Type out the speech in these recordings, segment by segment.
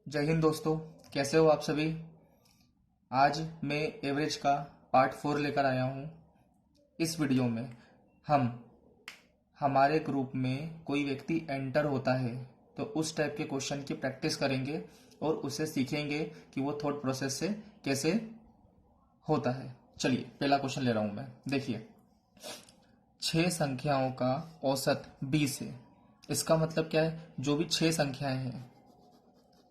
जय हिंद दोस्तों। कैसे हो आप सभी। आज मैं एवरेज का पार्ट 4 लेकर आया हूँ। इस वीडियो में हम हमारे ग्रुप में कोई व्यक्ति एंटर होता है तो उस टाइप के क्वेश्चन की प्रैक्टिस करेंगे और उसे सीखेंगे कि वो थॉट प्रोसेस से कैसे होता है। चलिए पहला क्वेश्चन ले रहा हूँ मैं। देखिए, 6 संख्याओं का औसत 20 है। इसका मतलब क्या है, जो भी 6 संख्याएं हैं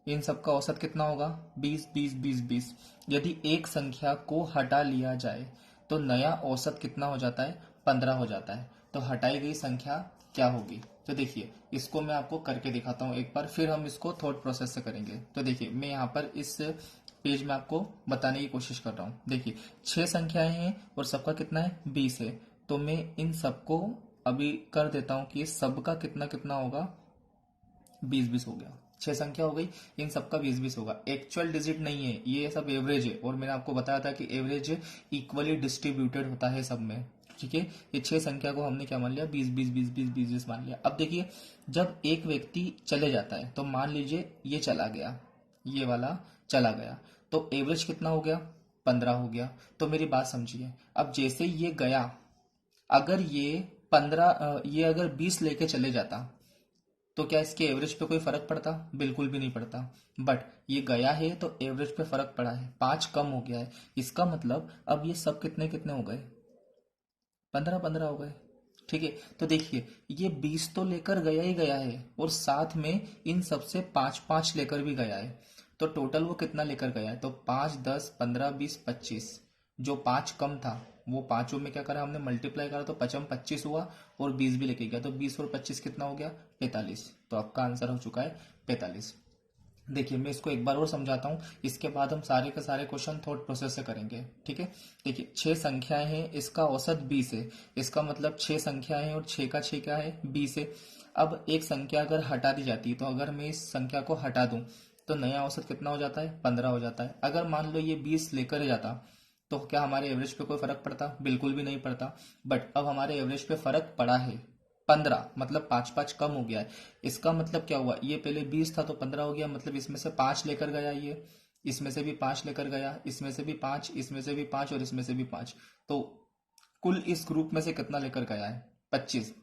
इन सब का औसत कितना होगा, 20 20 20 20। यदि एक संख्या को हटा लिया जाए तो नया औसत कितना हो जाता है, 15 हो जाता है। तो हटाई गई संख्या क्या होगी। तो देखिए, इसको मैं आपको करके दिखाता हूँ एक बार, फिर हम इसको थॉट प्रोसेस से करेंगे। तो देखिए, मैं यहाँ पर इस पेज में आपको बताने की कोशिश कर रहा हूँ। देखिए, 6 संख्याएं हैं और सबका कितना है, 20 है। तो मैं इन सबको अभी कर देता हूँ कि सबका कितना कितना होगा, 20 20 हो गया। 6 संख्या हो गई, इन सबका 20 20 होगा। एक्चुअल डिजिट नहीं है, ये सब एवरेज है। और मैंने आपको बताया था कि एवरेज इक्वली डिस्ट्रीब्यूटेड होता है सब में। ठीक है, ये 6 संख्या को हमने क्या मान लिया, 20 20 20 20 20 20 मान लिया। अब देखिए, जब एक व्यक्ति चले जाता है तो मान लीजिए ये चला गया, ये वाला चला गया, तो एवरेज कितना हो गया, 15 हो गया। तो मेरी बात समझिए, अब जैसे ये गया, अगर ये 15 ये अगर 20 लेके चले जाता तो क्या इसके एवरेज पे कोई फर्क पड़ता, बिल्कुल भी नहीं पड़ता। बट ये गया है तो एवरेज पे फर्क पड़ा है, 5 कम हो गया है। इसका मतलब अब ये सब कितने कितने हो गए, 15 15 हो गए। ठीक है, तो देखिए, ये 20 तो लेकर गया ही गया है और साथ में इन सबसे 5 5 लेकर भी गया है। तो टोटल वो कितना लेकर गया है, तो 5 10 15 20 25। जो 5 कम था वो पांचों में क्या करा हमने, मल्टीप्लाई करा, तो पचम 25 हुआ और 20 भी लेके गया। तो 20 और 25 कितना हो गया, 45। तो आपका आंसर हो चुका है 45। देखिए, मैं इसको एक बार और समझाता हूँ, इसके बाद हम सारे के सारे क्वेश्चन थॉट प्रोसेस से करेंगे। ठीक है, देखिए, 6 संख्याएं हैं, इसका औसत 20 है। इसका मतलब 6 संख्याएं हैं और 6 का 6 क्या है, 20 है। अब एक संख्या अगर हटा दी जाती है, तो अगर मैं इस संख्या को हटा दूं तो नया औसत कितना हो जाता है, 15 हो जाता है। अगर मान लो ये 20 लेकर जाता तो क्या हमारे एवरेज पे कोई फर्क पड़ता, बिल्कुल भी नहीं पड़ता। बट अब हमारे एवरेज पे फर्क पड़ा है, 15, मतलब 5 5 कम हो गया है। इसका मतलब क्या हुआ, ये पहले 20 था तो 15 हो गया, मतलब इसमें से 5 लेकर गया, ये इसमें से भी 5 लेकर गया, इसमें से भी 5, इसमें से भी 5 और इसमें से भी 5। तो कुल इस ग्रुप में से कितना लेकर गया है, 25।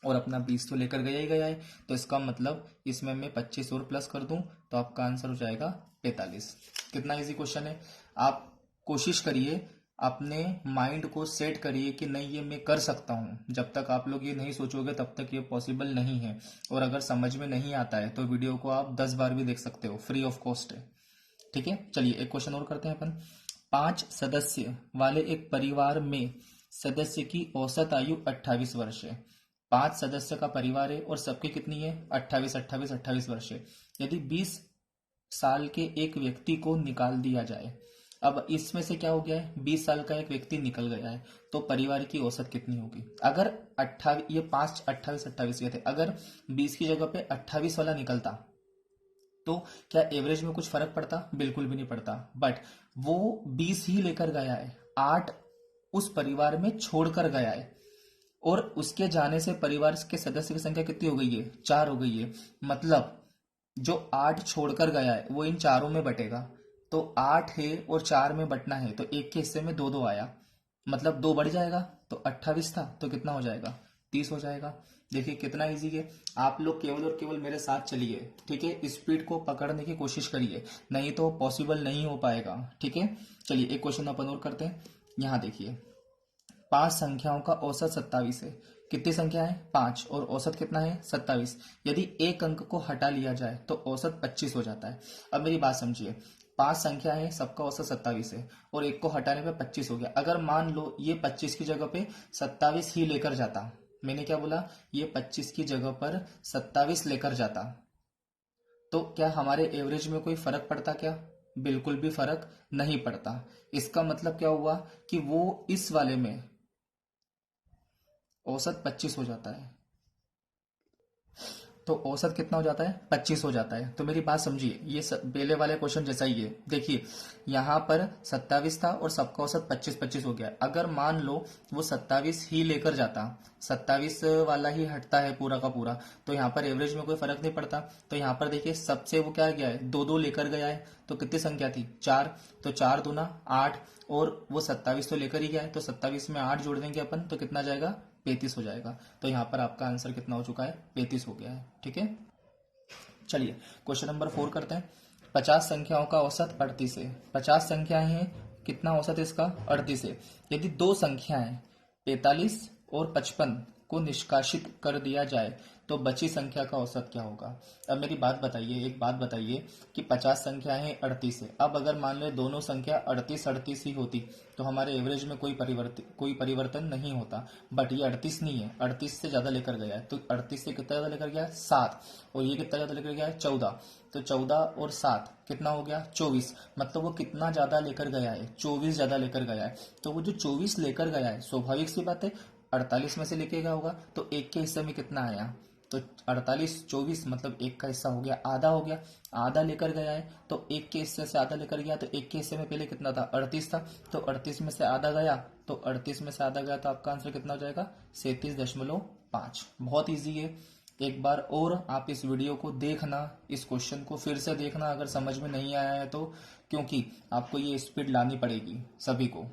और अपना 20 तो लेकर गया ही गया है। तो इसका मतलब इसमें मैं 25 और प्लस कर दूं तो आपका आंसर हो जाएगा 45। कितना इजी क्वेश्चन है। आप कोशिश करिए, अपने माइंड को सेट करिए कि नहीं ये मैं कर सकता हूँ। जब तक आप लोग ये नहीं सोचोगे तब तक ये पॉसिबल नहीं है। और अगर समझ में नहीं आता है तो वीडियो को आप 10 बार भी देख सकते हो, फ्री ऑफ कॉस्ट है। ठीक है, चलिए एक क्वेश्चन और करते हैं अपन। 5 सदस्य वाले एक परिवार में सदस्य की औसत आयु 28 वर्ष है। 5 सदस्य का परिवार है और सबकी कितनी है, 28 28 28 वर्ष है। यदि 20 साल के एक व्यक्ति को निकाल दिया जाए, अब इसमें से क्या हो गया है, 20 साल का एक व्यक्ति निकल गया है, तो परिवार की औसत कितनी होगी। अगर 28, ये 5 28 28 के थे, अगर 20 की जगह पे 28 वाला निकलता तो क्या एवरेज में कुछ फर्क पड़ता, बिल्कुल भी नहीं पड़ता। बट वो 20 ही लेकर गया है, 8 उस परिवार में छोड़कर गया है, और उसके जाने से परिवार के सदस्य की संख्या कितनी हो गई है, 4 हो गई है। मतलब जो 8 छोड़कर गया है वो इन चारों में बटेगा। तो 8 है और 4 में बटना है, तो एक के हिस्से में दो दो आया, मतलब दो बढ़ जाएगा। तो 28 था तो कितना हो जाएगा, 30 हो जाएगा। देखिए कितना इजी है। आप लोग केवल और केवल मेरे साथ चलिए, ठीक है, स्पीड को पकड़ने की कोशिश करिए, नहीं तो पॉसिबल नहीं हो पाएगा। ठीक है, चलिए एक क्वेश्चन अपन और करते हैं। यहाँ देखिए, 5 संख्याओं का औसत 27 है। कितनी संख्या है, 5, और औसत कितना है, 27। यदि एक अंक को हटा लिया जाए तो औसत 25 हो जाता है। अब मेरी बात समझिए, 5 संख्या है, सबका औसत 27 है और एक को हटाने पे 25 हो गया। अगर मान लो ये 25 की जगह पे 27 ही लेकर जाता, मैंने क्या बोला, ये 25 की जगह पर 27 लेकर जाता, तो क्या हमारे एवरेज में कोई फर्क पड़ता क्या, बिल्कुल भी फर्क नहीं पड़ता। इसका मतलब क्या हुआ कि वो इस वाले में औसत 25 हो जाता है। तो औसत कितना हो जाता है, 25 हो जाता है। तो मेरी बात समझिए, ये पहले वाले क्वेश्चन जैसा ही है। देखिए यहाँ पर 27 था और सबका औसत 25-25 हो गया। अगर मान लो वो 27 ही लेकर जाता, 27 वाला ही हटता है पूरा का पूरा, तो यहाँ पर एवरेज में कोई फर्क नहीं पड़ता। तो यहाँ पर देखिए सबसे वो क्या गया है, दो दो लेकर गया है। तो कितनी संख्या थी, 4, तो 4 दूना 8, और वो 27 तो लेकर ही गया है, तो 27 में 8 जोड़ देंगे अपन तो कितना जाएगा, 35 हो जाएगा। तो यहाँ पर आपका आंसर कितना हो चुका है, 35 हो गया है। ठीक है, चलिए क्वेश्चन नंबर 4 करते हैं। 50 संख्याओं का औसत 38 है। 50 संख्याएं हैं, कितना औसत है इसका, 38 है। यदि दो संख्याएं 45 और 55 को निष्कासित कर दिया जाए तो बची संख्या का औसत क्या होगा। अब मेरी बात बताइए, एक बात बताइए कि 50 संख्या है, 38 है। अब अगर मान लो दोनों संख्या 38-38 ही होती तो हमारे एवरेज में कोई परिवर्तन नहीं होता। बट ये 38 नहीं है, 38 से ज्यादा लेकर गया है। तो 38 से कितना ज्यादा लेकर गया है, 7, और ये कितना ज्यादा लेकर गया है, 14। तो 14 और 7 कितना हो गया, 24। मतलब वो कितना ज्यादा लेकर गया है, 24 ज्यादा लेकर गया है। तो वो जो 24 लेकर गया है, स्वाभाविक सी बात है 48 में से लेके गया होगा, तो एक के हिस्से में कितना आया, तो 48-24 मतलब एक का हिस्सा हो गया, आधा हो गया। आधा लेकर गया है तो एक के हिस्से से आधा लेकर गया, तो एक के हिस्से में पहले कितना था, 38 था। तो 38 में से आधा गया, तो 38 में से आधा गया तो आपका आंसर कितना हो जाएगा, 37.5। बहुत ईजी है। एक बार और आप इस वीडियो को देखना, इस क्वेश्चन को फिर से देखना अगर समझ में नहीं आया है तो, क्योंकि आपको ये स्पीड लानी पड़ेगी सभी को।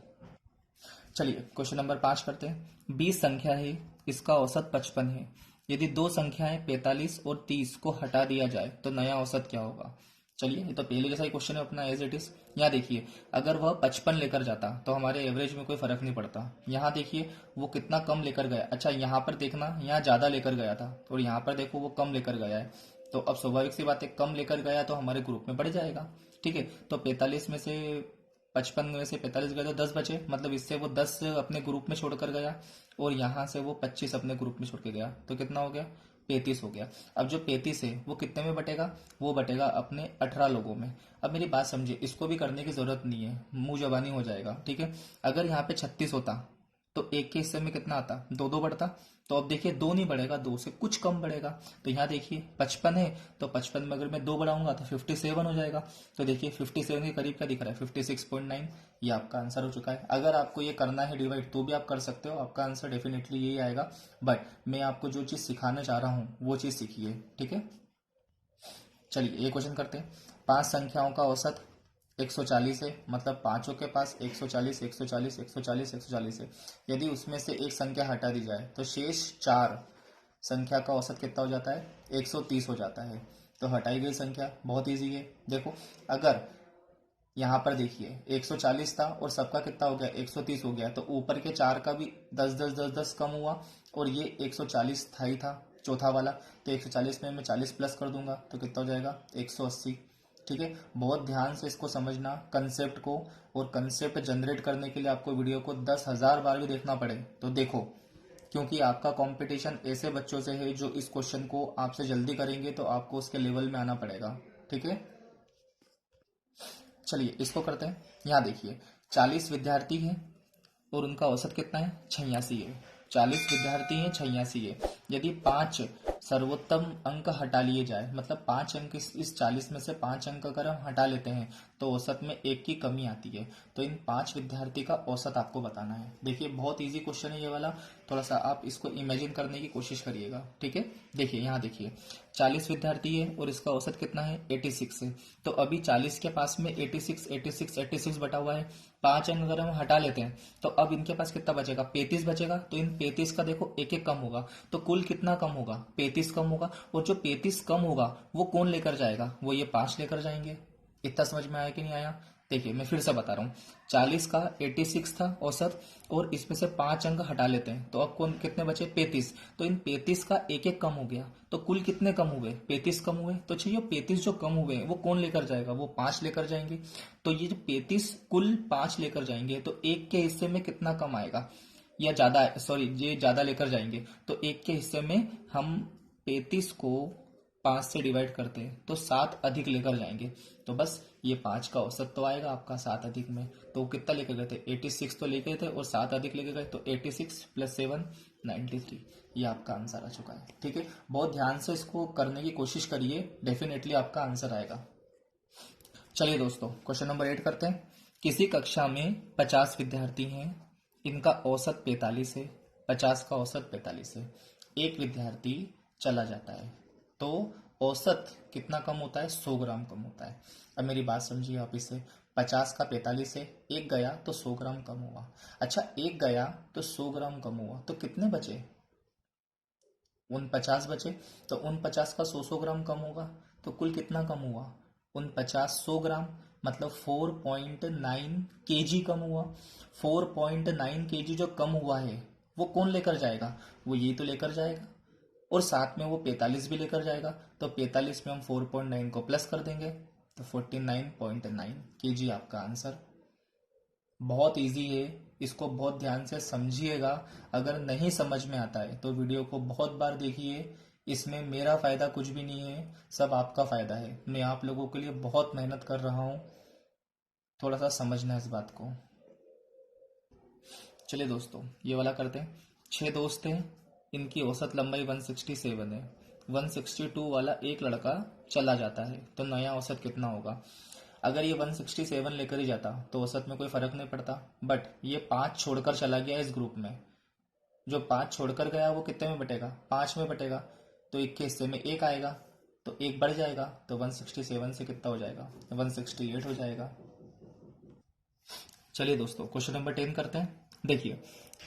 चलिए क्वेश्चन नंबर 5 करते हैं। 20 संख्या है, इसका औसत 55 है। यदि दो संख्याएं 45 और 30 को हटा दिया जाए तो नया औसत क्या होगा। चलिए ये तो पहले जैसा ही क्वेश्चन है अपना, एज इट इज। यहाँ देखिए अगर वह 55 लेकर जाता तो हमारे एवरेज में कोई फर्क नहीं पड़ता। यहाँ देखिए वो कितना कम लेकर गया, अच्छा यहाँ पर देखना, यहाँ ज्यादा लेकर गया था और यहाँ पर देखो वो कम लेकर गया है। तो अब स्वाभाविक सी बात है, कम लेकर गया तो हमारे ग्रुप में बढ़ जाएगा। ठीक है, तो 45 में से 55 में से 45 गए तो 10 बचे, मतलब इससे वो 10 अपने ग्रुप में छोड़कर गया और यहाँ से वो 25 अपने ग्रुप में छोड़ के गया, तो कितना हो गया, 35 हो गया। अब जो 35 है वो कितने में बटेगा, वो बटेगा अपने 18 लोगों में। अब मेरी बात समझिए, इसको भी करने की जरूरत नहीं है, मुंह जबानी हो जाएगा। ठीक है, अगर यहाँ पे 36 होता तो एक के हिस्से में कितना आता, दो दो बढ़ता। तो अब देखिए दो नहीं बढ़ेगा, दो से कुछ कम बढ़ेगा। तो यहाँ देखिए 55 है, तो 55 में अगर मैं दो बढ़ाऊंगा तो 57 हो जाएगा। तो देखिए 57 के करीब क्या दिख रहा है, 56.9। ये आपका आंसर हो चुका है। अगर आपको ये करना है डिवाइड तो भी आप कर सकते हो, आपका आंसर डेफिनेटली यही आएगा। बट मैं आपको जो चीज सिखाना चाह रहा हूँ वो चीज सीखिए। ठीक है, चलिए ये क्वेश्चन करते हैं। 5 संख्याओं का औसत 140 है, मतलब पांचों के पास 140 140 140 140 है। यदि उसमें से एक संख्या हटा दी जाए तो शेष 4 संख्या का औसत कितना हो जाता है, 130 हो जाता है। तो हटाई गई संख्या बहुत इजी है। देखो अगर यहाँ पर देखिए 140 था और सबका कितना हो गया, 130 हो गया, तो ऊपर के 4 का भी 10 10 10 10 कम हुआ और ये 140 था ही था चौथा वाला। तो 140 में मैं 40 प्लस कर दूंगा तो कितना हो जाएगा, 180। ठीक है, बहुत ध्यान से इसको समझना कंसेप्ट को, और कंसेप्ट जनरेट करने के लिए आपको वीडियो को 10,000 बार भी देखना पड़े तो देखो, क्योंकि आपका कंपटीशन ऐसे बच्चों से है जो इस क्वेश्चन को आपसे जल्दी करेंगे, तो आपको उसके लेवल में आना पड़ेगा। ठीक है, चलिए इसको करते हैं। यहाँ देखिए 40 विद्यार्थी हैं और उनका औसत कितना है, 86 है। 40 विद्यार्थी हैं, 86 है। यदि 5 सर्वोत्तम अंक हटा लिए जाए, मतलब 5 अंक इस 40 में से 5 अंक अगर हम हटा लेते हैं तो औसत में एक की कमी आती है। तो इन 5 विद्यार्थी का औसत आपको बताना है। देखिए बहुत इजी क्वेश्चन है ये वाला, थोड़ा सा आप इसको इमेजिन करने की कोशिश करिएगा। ठीक है, देखिए यहाँ देखिए 40 विद्यार्थी है और इसका औसत कितना है, 86 है। तो अभी 40 के पास में 86 86 86 बटा हुआ है। 5 अंक अगर हम हटा लेते हैं तो अब इनके पास कितना बचेगा, 35 बचेगा। तो इन 35 का देखो एक एक कम होगा, तो कुल कितना कम होगा, 35 कम होगा। और जो 35 कम होगा वो कौन लेकर जाएगा, वो ये 5 लेकर जाएंगे। इतना समझ में आया कि नहीं आया। देखिए मैं फिर से बता रहा हूँ, 40 का 86 था औसत और इसमें से 5 अंक हटा लेते हैं तो अब कौन कितने बचे, 35। तो इन 35 का एक एक कम हो गया, तो कुल कितने कम हुए, 35 कम हुए। तो चाहिए 35 जो कम हुए वो कौन लेकर जाएगा, वो 5 लेकर जाएंगे। तो ये जो 35 कुल 5 लेकर जाएंगे तो एक के हिस्से में कितना कम आएगा, या ज्यादा, सॉरी ये ज्यादा लेकर जाएंगे। तो एक के हिस्से में हम 35 को 5 से डिवाइड करते हैं तो 7 अधिक लेकर जाएंगे, तो बस ये 5 का औसत तो आएगा आपका 7 अधिक में। तो कितना लेकर गए थे, 86 तो लेके थे और 7 अधिक लेके गए, तो 86 + 7 93। ये आपका आंसर आ चुका है। ठीक है, बहुत ध्यान से इसको करने की कोशिश करिए, डेफिनेटली आपका आंसर आएगा। चलिए दोस्तों, क्वेश्चन नंबर 8 करते हैं। किसी कक्षा में 50 विद्यार्थी हैं, इनका औसत 45 है, 50 का औसत 45 है। एक विद्यार्थी चला जाता है तो औसत कितना कम होता है, 100 ग्राम कम होता है। अब मेरी बात समझिए आप इसे, 50 का 45 है, एक गया तो 100 ग्राम कम हुआ। अच्छा, एक गया तो 100 ग्राम कम हुआ, तो कितने बचे, 49 बचे। तो 49 का 100 ग्राम कम होगा, तो कुल कितना कम हुआ, 49 100 ग्राम, मतलब 4.9 केजी कम हुआ। 4.9 केजी जो कम हुआ है वो कौन लेकर जाएगा, वो ये तो लेकर जाएगा, और साथ में वो 45 भी लेकर जाएगा। तो 45 में हम 4.9 को प्लस कर देंगे, तो 49.9 केजी आपका आंसर। बहुत इजी है, इसको बहुत ध्यान से समझिएगा। अगर नहीं समझ में आता है तो वीडियो को बहुत बार देखिए, इसमें मेरा फायदा कुछ भी नहीं है, सब आपका फायदा है। मैं आप लोगों के लिए बहुत मेहनत कर रहा हूँ, थोड़ा सा समझना है इस बात को। चलिए दोस्तों, ये वाला करते हैं। 6 दोस्त हैं, इनकी औसत लंबाई 167 है। 162 वाला एक लड़का चला जाता है तो नया औसत कितना होगा। अगर ये 167 लेकर ही जाता तो औसत में कोई फर्क नहीं पड़ता, बट ये 5 छोड़कर चला गया इस ग्रुप में। जो 5 छोड़कर गया वो कितने में बटेगा, 5 में बटेगा, तो एक के हिस्से में एक आएगा, तो एक बढ़ जाएगा, तो 167 से कितना हो जाएगा, 168 हो जाएगा। चलिए दोस्तों, क्वेश्चन नंबर 10 करते हैं। देखिए,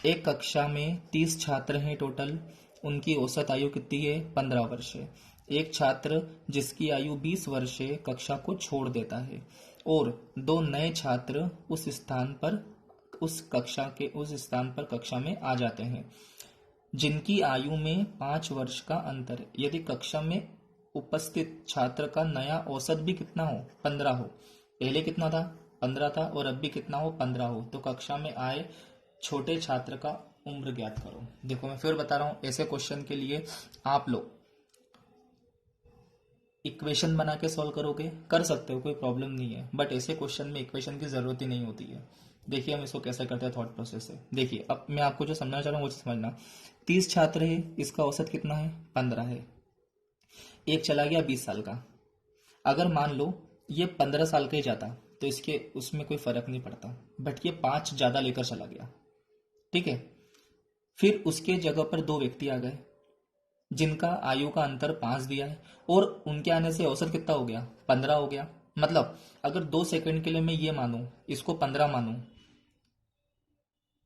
एक कक्षा में 30 छात्र हैं टोटल, उनकी औसत आयु कितनी है, 15 वर्ष है। एक छात्र जिसकी आयु 20 वर्ष है कक्षा को छोड़ देता है, और 2 नए छात्र उस स्थान पर कक्षा में आ जाते हैं, जिनकी आयु में 5 वर्ष का अंतर है। यदि कक्षा में उपस्थित छात्र का नया औसत भी कितना हो, 15 हो, पहले कितना था, 15 था, और अब भी कितना हो, 15 हो, तो कक्षा में आए छोटे छात्र का उम्र ज्ञात करो। देखो, मैं फिर बता रहा हूं, ऐसे क्वेश्चन के लिए आप लोग इक्वेशन बना के सॉल्व करोगे, कर सकते हो, कोई प्रॉब्लम नहीं है, बट ऐसे क्वेश्चन में इक्वेशन की जरूरत ही नहीं होती है। देखिए हम इसको कैसे करते हैं थॉट प्रोसेस से। देखिए, अब मैं आपको जो समझना चाह रहा हूँ वो समझना। 30 छात्र है, इसका औसत कितना है, 15 है। एक चला गया 20 साल का। अगर मान लो ये 15 साल का ही जाता तो इसके उसमें कोई फर्क नहीं पड़ता, बट ये 5 ज्यादा लेकर चला गया, ठीक है। फिर उसके जगह पर 2 व्यक्ति आ गए जिनका आयु का अंतर 5 दिया है, और उनके आने से औसत कितना हो गया, 15 हो गया। मतलब अगर 2 सेकंड के लिए मैं ये मानूं, इसको 15 मानूं,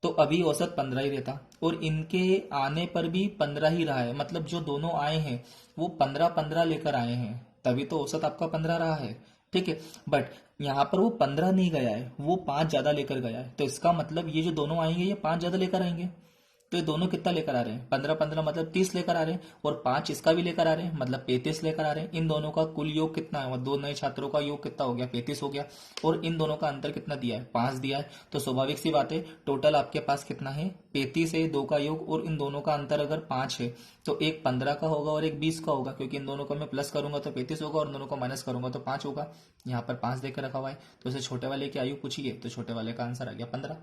तो अभी औसत 15 ही रहता, और इनके आने पर भी 15 ही रहा है। मतलब जो दोनों आए हैं वो 15-15 लेकर आए हैं, तभी तो औसत आपका 15 रहा है, ठीक है। बट यहाँ पर वो 15 नहीं गया है, वो 5 ज्यादा लेकर गया है, तो इसका मतलब ये जो दोनों आएंगे ये 5 ज्यादा लेकर आएंगे। तो ये दोनों कितना लेकर आ रहे हैं, 15-15 मतलब 30 लेकर आ रहे हैं, और 5 इसका भी लेकर आ रहे हैं, मतलब 35 लेकर आ रहे हैं। इन दोनों का कुल योग कितना है, 2 नए छात्रों का योग कितना हो गया, 35 हो गया, और इन दोनों का अंतर कितना दिया है, 5 दिया है। तो स्वाभाविक सी बात है, टोटल आपके पास कितना है, 35 है, 2 का योग, और इन दोनों का अंतर अगर 5 है तो एक 15 का होगा और एक 20 का होगा, क्योंकि इन दोनों को मैं प्लस करूंगा तो 35 होगा, और इन दोनों को माइनस करूंगा तो 5 होगा। यहाँ पर 5 देकर रखा हुआ है, तो इसे छोटे वाले की आयु पूछिए तो छोटे वाले का आंसर आ गया 15।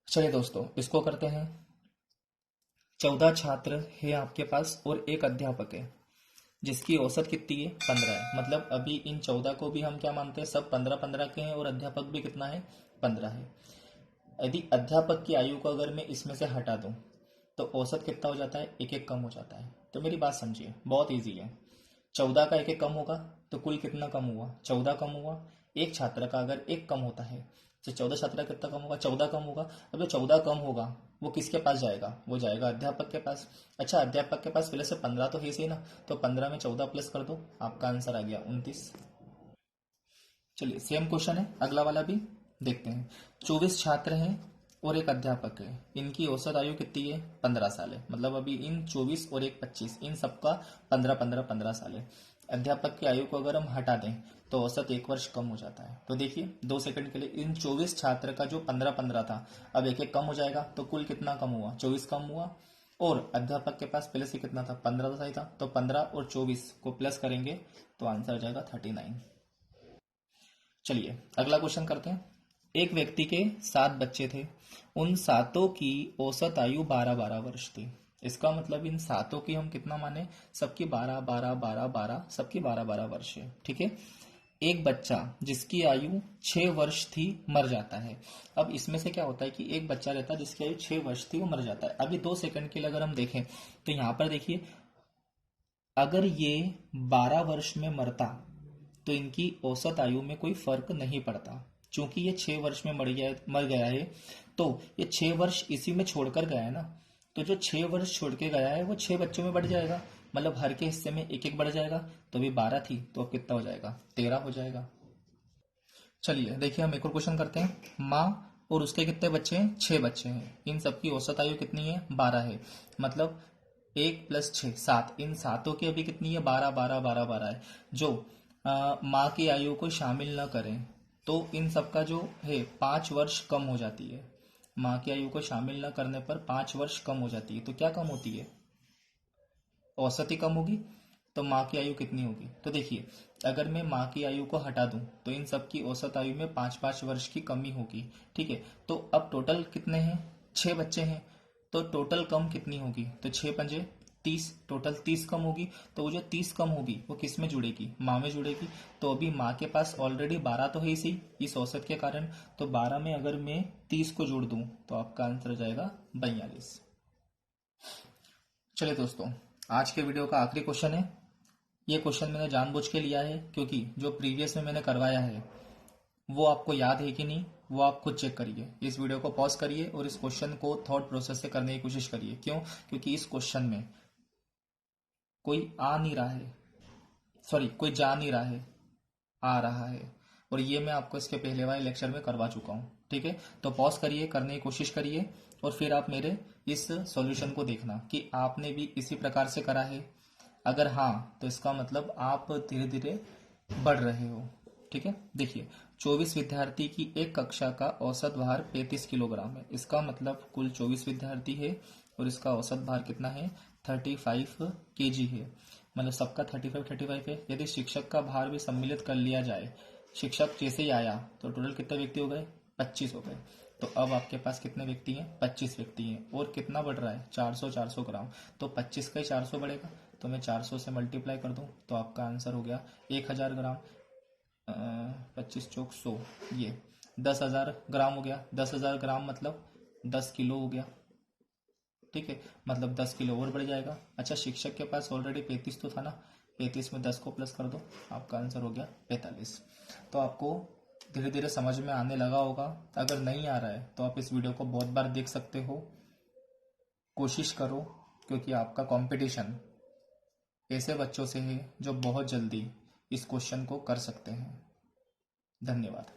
चलिए दोस्तों, इसको करते हैं। 14 छात्र है आपके पास और एक अध्यापक है, जिसकी औसत कितनी है, 15 है। मतलब अभी इन 14 को भी हम क्या मानते हैं, सब 15-15 के हैं, और अध्यापक भी कितना है, 15 है। यदि अध्यापक की आयु को अगर मैं इसमें से हटा दूं तो औसत कितना हो जाता है, एक एक कम हो जाता है। तो मेरी बात समझिए, बहुत ईजी है। 14 का एक एक कम होगा तो कुल कितना कम हुआ, 14 कम हुआ। एक छात्र का अगर एक कम होता है तो 14 छात्र का कितना कम होगा, 14 कम होगा। अब जो 14 कम होगा वो किसके पास जाएगा, वो जाएगा अध्यापक के पास। अच्छा, अध्यापक के पास पहले से 15 तो है सही ना, तो 15 में 14 प्लस कर दो, आपका आंसर आ गया 29। चलिए, सेम क्वेश्चन है अगला वाला भी देखते हैं। 24 छात्र हैं और एक अध्यापक है, इनकी औसत आयु कितनी है, 15 साल है। मतलब अभी इन 24 और एक 25, इन सबका 15-15-15 साल है। अध्यापक की आयु को अगर हम हटा दें तो औसत 1 वर्ष कम हो जाता है। तो देखिए 2 सेकंड के लिए, इन 24 छात्र का जो 15-15 था अब एक एक कम हो जाएगा, तो कुल कितना कम हुआ, 24 कम हुआ, और अध्यापक के पास पहले से कितना था, 15 तो सही था, तो 15 और 24 को प्लस करेंगे तो आंसर आ जाएगा 39। चलिए अगला क्वेश्चन करते हैं। एक व्यक्ति के 7 बच्चे थे, उन सातों की औसत आयु 12-12 वर्ष थी। इसका मतलब इन सातों की हम कितना माने, सबकी 12-12-12-12, सबकी 12-12 वर्ष है, ठीक है। एक बच्चा जिसकी आयु 6 वर्ष थी मर जाता है। अब इसमें से क्या होता है कि एक बच्चा रहता है जिसकी आयु 6 वर्ष थी, वो मर जाता है। अभी 2 सेकंड के लिए अगर हम देखें तो यहाँ पर देखिए, अगर ये 12 वर्ष में मरता तो इनकी औसत आयु में कोई फर्क नहीं पड़ता। क्योंकि ये 6 वर्ष में मर गया है, तो ये 6 वर्ष इसी में छोड़कर गया है ना, तो जो 6 वर्ष छोड़ के गया है वो 6 बच्चों में बढ़ जाएगा, मतलब हर के हिस्से में एक एक बढ़ जाएगा। तो अभी 12 थी तो अब कितना हो जाएगा, 13 हो जाएगा। चलिए देखिए हम एक और क्वेश्चन करते हैं। माँ और उसके कितने बच्चे हैं, 6 बच्चे हैं। इन सबकी औसत आयु कितनी है, 12 है। मतलब 1 + 6 7, इन सातों की अभी कितनी है, 12-12-12-12 है। जो माँ की आयु को शामिल न करें तो इन सबका जो है 5 वर्ष कम हो जाती है। माँ की आयु को शामिल न करने पर 5 वर्ष कम हो जाती है। तो क्या कम होती है, औसत ही कम होगी। तो माँ की आयु कितनी होगी, तो देखिए अगर मैं माँ की आयु को हटा दूं तो इन सब की औसत आयु में 5-5 वर्ष की कमी होगी, ठीक है। तो अब टोटल कितने हैं, 6 बच्चे हैं, तो टोटल कम कितनी होगी, तो 6×5 = 30, टोटल 30 कम होगी। तो वो जो 30 कम होगी वो किस में जुड़ेगी, माँ में जुड़ेगी। तो अभी माँ के पास ऑलरेडी 12 तो है ही सही इस औसत के कारण, तो 12 में अगर मैं 30 को जोड़ दूं तो आपका आंसर हो जाएगा 42। चलिए दोस्तों, आज के वीडियो का आखिरी क्वेश्चन है। ये क्वेश्चन मैंने जानबूझ के लिया है क्योंकि जो प्रीवियस में मैंने करवाया है वो आपको याद है कि नहीं, वो आप खुद चेक करिए। इस वीडियो को पॉज करिए और इस क्वेश्चन को थॉट प्रोसेस से करने की कोशिश करिए। क्यों, क्योंकि इस क्वेश्चन में कोई आ नहीं रहा है, सॉरी कोई जा नहीं रहा है, आ रहा है। और ये मैं आपको इसके पहले वाले लेक्चर में करवा चुका हूँ, ठीक है। तो पॉज करिए, करने की कोशिश करिए और फिर आप मेरे इस सॉल्यूशन को देखना कि आपने भी इसी प्रकार से करा है। अगर हाँ तो इसका मतलब आप धीरे धीरे बढ़ रहे हो, ठीक है। देखिए 24 विद्यार्थी की एक कक्षा का औसत भार 35 किलोग्राम है। इसका मतलब कुल 24 विद्यार्थी है और इसका औसत भार कितना है, 35 kg है। मतलब सबका 35 है। यदि शिक्षक का भार भी सम्मिलित कर लिया जाए, शिक्षक जैसे ही आया तो टोटल कितने व्यक्ति हो गए, 25 हो गए। तो अब आपके पास कितने व्यक्ति हैं, 25 व्यक्ति हैं। और कितना बढ़ रहा है, 400 ग्राम। तो 25 का ही 400 बढ़ेगा, तो मैं 400 से मल्टीप्लाई कर दूं तो आपका आंसर हो गया 1000 ग्राम। 25 चौक 100, ये 10,000 ग्राम हो गया। 10,000 ग्राम मतलब 10 किलो हो गया, ठीक है। मतलब 10 किलो और बढ़ जाएगा। अच्छा शिक्षक के पास ऑलरेडी 35 तो था ना, 35 में 10 को प्लस कर दो, आपका आंसर हो गया 45। तो आपको धीरे धीरे समझ में आने लगा होगा। अगर नहीं आ रहा है तो आप इस वीडियो को बहुत बार देख सकते हो, कोशिश करो, क्योंकि आपका कंपटीशन ऐसे बच्चों से है जो बहुत जल्दी इस क्वेश्चन को कर सकते हैं। धन्यवाद।